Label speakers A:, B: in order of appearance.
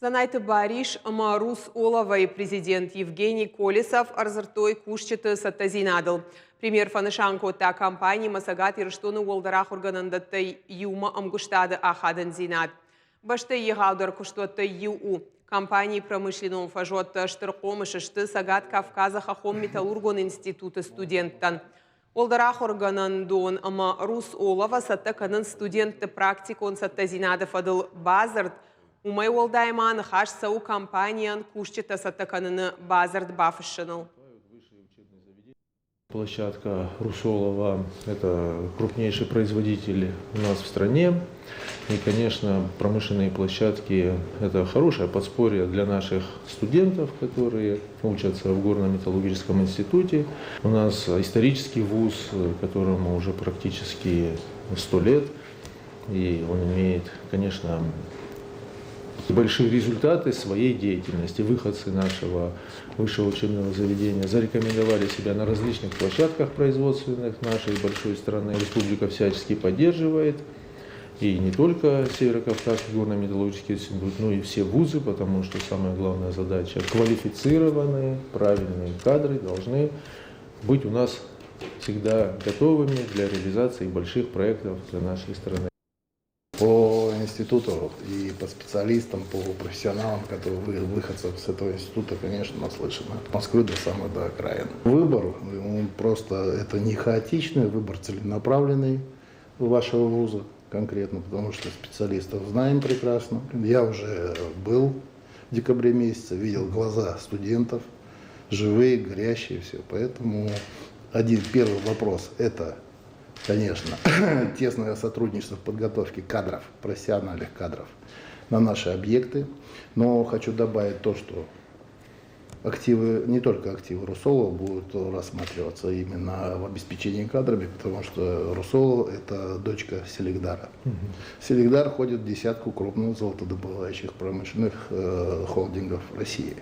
A: Занайты Бариш, Марус Олова и президент Евгений Колесов арзыртой кушчыты саттазинадыл. Премьер Фанышанко та компании Масагат Ирштону Уолдарах органандаттай юма амгуштады ахадын зинад. Башты егаудар куштуаттай ЮУ. Компании промышленного фажотта штыркомышышты Сагат Кавказа Хахом Металлургон институты студенттан. Уолдарах органандон Марус Олова саттаканын студентты практикон саттазинады фадыл базард. Умай Уолдайман хаш сау компаниян кушчыта саттаканын базард бафышыныл.
B: Площадка Русолова – это крупнейший производитель у нас в стране. И, конечно, промышленные площадки – это хорошее подспорье для наших студентов, которые учатся в Горно-металлургическом институте. У нас исторический вуз, которому уже практически 100 лет. И он имеет, конечно, большие результаты своей деятельности. Выходцы нашего высшего учебного заведения зарекомендовали себя на различных площадках производственных нашей большой страны. Республика всячески поддерживает. И не только Северо-Кавказский горно-металлургический институт, но и все вузы, потому что самая главная задача – квалифицированные, правильные кадры должны быть у нас всегда готовыми для реализации больших проектов для нашей страны.
C: По институту и по специалистам, по профессионалам, которые выходцев с этого института, конечно, наслышаны. От Москвы до самой до окраин. Выбор, он просто, это не хаотичный, выбор целенаправленный вашего вуза конкретно, потому что специалистов знаем прекрасно. Я уже был в декабре месяце, видел глаза студентов, живые, горящие, все. Поэтому первый вопрос – это, конечно, тесное сотрудничество в подготовке кадров, профессиональных кадров на наши объекты. Но хочу добавить то, что активы, не только активы Русолова будут рассматриваться именно в обеспечении кадрами, потому что Русолов – это дочка Селигдара. Селигдар входит в десятку крупных золотодобывающих промышленных холдингов России.